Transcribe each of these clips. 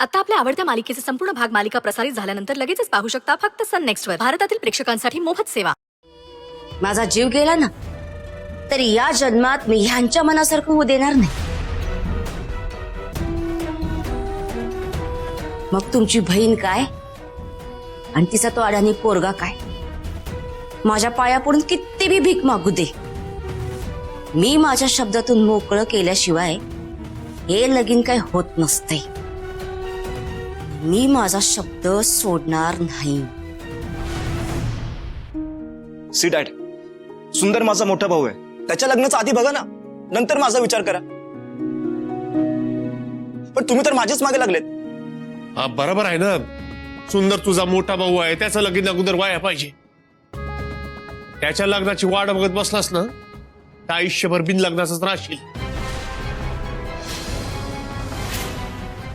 आता आपल्या आवडत्या मालिकेचे संपूर्ण भाग मालिका प्रसारित झाल्यानंतर लगेचच पाहू शकता फक्त सन नेक्स्टवर. भारतातील प्रेक्षकांसाठी मोफत सेवा. माझा जीव गेला ना तरी या जन्मात मी ह्यांच्या मनासारखं होऊ देणार नाही. मग तुमची बहीण काय आणि तिचा तो अडाणी पोरगा काय, माझ्या पाया पडून किती बी भीक मागू दे, मी माझ्या शब्दातून मोकळं केल्याशिवाय हे लगीन काय होत नसते. मी माझा शब्द सोडणार नाही. सी डॅड, सुंदर माझा मोठा भाऊ आहे. त्याच्या लग्नाचा आधी बघा ना, नंतर माझा विचार करा. पण तुम्ही तर माझेच मागे लागलेत. हा बरोबर आहे ना. सुंदर तुझा मोठा भाऊ आहे, त्याचं लगीन अगोदर व्हायला पाहिजे. त्याच्या लग्नाची वाट बघत बसलास ना तर आयुष्यभर बिन लग्नाचाच राहशील.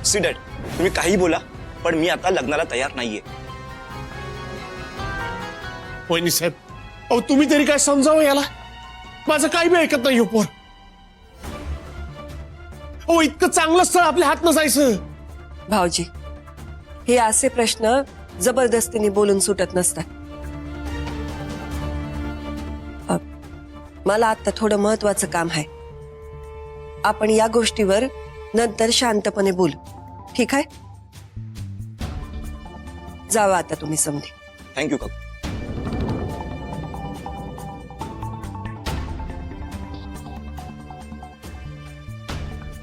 सी डॅड, तुम्ही काही बोला पण मी आता लग्नाला तयार नाहीये. वहिनी साहेब, अहो तुम्ही तरी काय समजावं याला. माझं काही बी ऐकत नाही. पोर अहो इतकं चांगलं स्थळ आपल्या हात नसायचं. भाऊजी, हे असे प्रश्न जबरदस्तीने बोलून सुटत नसतात. मला आता थोडं महत्वाचं काम आहे. आपण या गोष्टीवर नंतर शांतपणे बोलू, ठीक आहे? जावा आता तुम्ही समजे. थँक्यू काकू.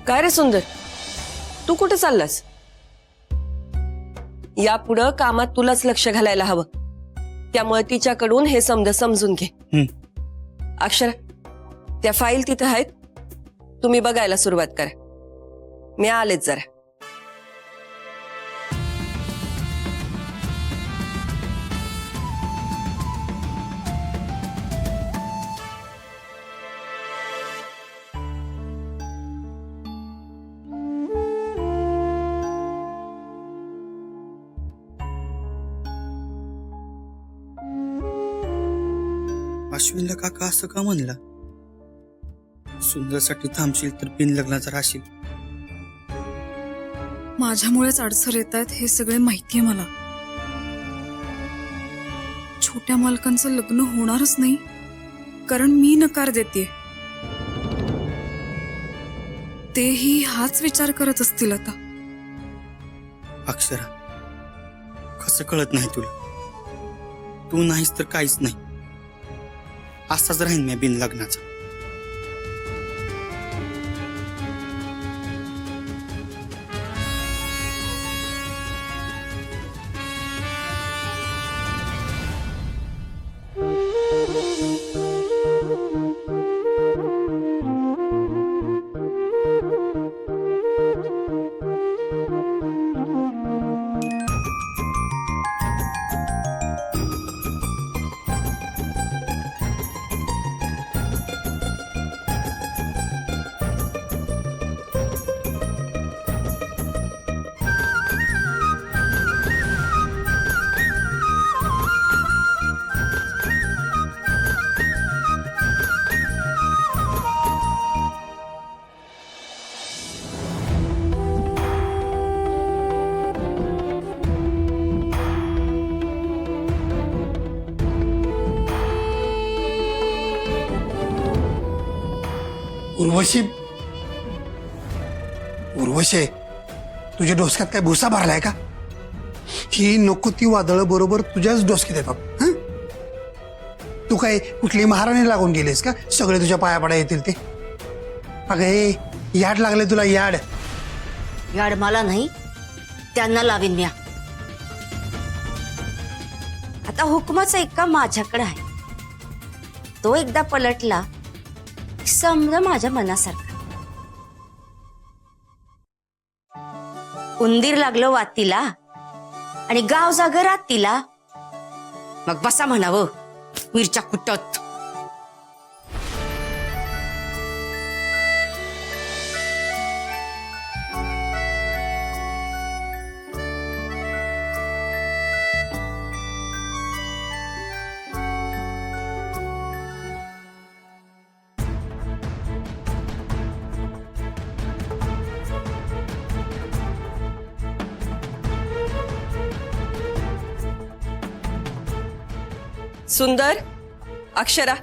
काय रे सुंदर, तू कुठे चाललास? यापुढं कामात तुलाच लक्ष घालायला हवं. त्यामुळे तिच्याकडून हे समजून घे. अक्षर, त्या फाईल तिथे आहेत, तुम्ही बघायला सुरुवात करा. मी आलेच जरा. अश्विनला काका असं का म्हणला? सुंदरसाठी थांबशील तर बिन लग्नाचा राहशील. माझ्यामुळेच अडसर येत आहेत हे सगळे माहितीये मला. छोट्या मालकांचं लग्न होणारच नाही कारण मी नकार देते. तेही हाच विचार करत असतील आता. अक्षरा, कसं कळत नाही तुला? तू नाहीस तर काहीच नाही. असाच राहीन मी बिन लग्नाचा. उर्वशी, तुझ्या डोसक्यात काय भुसा भरलाय का? ही नको ती वादळ बरोबर तुझ्याच डोसक्यात येतात. तू काय कुठली महाराणी लागून गेलीस का सगळे तुझ्या पाया पडा येतील ते? अगं हे याड लागले तुला. याड याड मला नाही, त्यांना लावीन मी. आता हुकमाचा एक्का माझ्याकडे आहे. तो एकदा पलटला समजा माझ्या मनासारखा. उंदीर लागलं वातीला आणि गाव जाग रातीला, मग बसा म्हणावं मिरच्या कुटत. सुंदर, अक्षरा,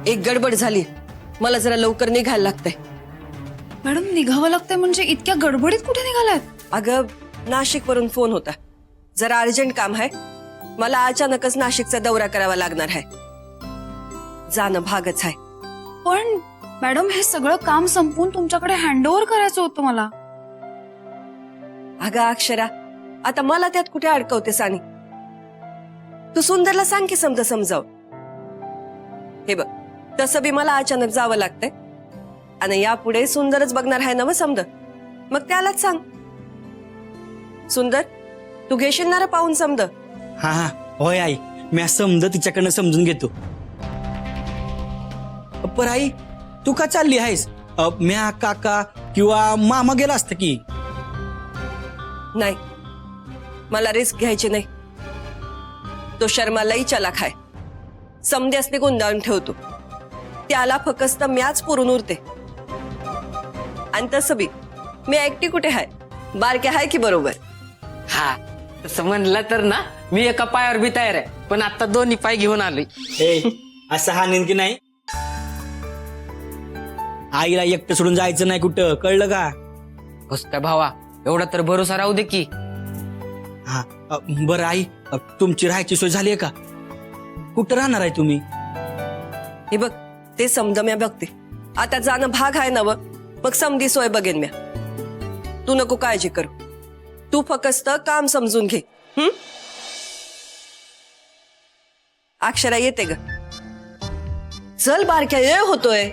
एक गडबड झाली. मला जरा लवकर निघायला लागतंय. मॅडम निघावं लागतंय म्हणजे इतक्या गडबडीत कुठे निघालात? अगं नाशिक वरून फोन होता. जरा अर्जंट काम आहे. मला अचानकच नाशिकचा दौरा करावा लागणार आहे. जाणं भागच आहे. पण मॅडम हे सगळं काम संपवून तुमच्याकडे हँडओव्हर करायचं होतं मला. अगं अक्षरा, आता मला त्यात कुठे अडकवते सानी? तू सुंदरला सांग की समजाव. हे बघ, तसं बी मला अचानक जावं लागतंय आणि यापुढे सुंदरच बघणार आहे ना मग समज. मग त्यालाच सांग. सुंदर, तू घेशील ना रे पाहून समज. हा हा होय आई, मी समज तिच्याकडनं समजून घेतो. पर आई, तू का चालली आहेस? म्या काका किंवा मामा गेला असतं की. नाही, मला रिस्क घ्यायची नाही. तो शर्मालाही चला खाय, समध्यासने गुंडाळून ठेवतो. त्याला फक्त म्याच पुरून उरते. आणि तसं बी मी एकटी कुठे आहे? बारके आहे की बरोबर. हा, तसं म्हणलं तर ना मी एका पायावर बी तयार आहे, पण आता दोन्ही पाय घेऊन आलोय. असं हा नेमकी नाही. आईला एकटं सोडून जायचं नाही कुठं, कळलं का? त्या भावा, एवढा तर भरोसा राहू दे की. हा बरं आई, तुमची राहायची सोय झाली आहे का? कुठं राहणार आहे तुम्ही? हे बघ, ते समज म्या बघते. आता जाणं भाग आहे ना, मग समधी सोय बघेन म्या. तू नको काळजी करू. तू फक्त काम समजून घे. अक्षरा येते ग. चल बारक्या, ये होतोय.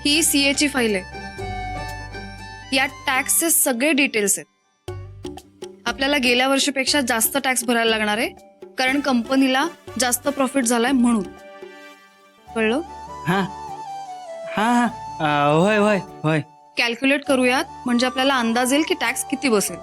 ही सीए ची फाईल आहे. यात टॅक्सचे सगळे डिटेल्स आहेत. आपल्याला गेल्या वर्षीपेक्षा जास्त टॅक्स भरायला लागणार आहे, कारण कंपनीला जास्त प्रॉफिट झालाय म्हणून. कळलं? हा हा होय होय होय. कॅल्क्युलेट करूयात म्हणजे आपल्याला अंदाज येईल की टॅक्स किती बसेल.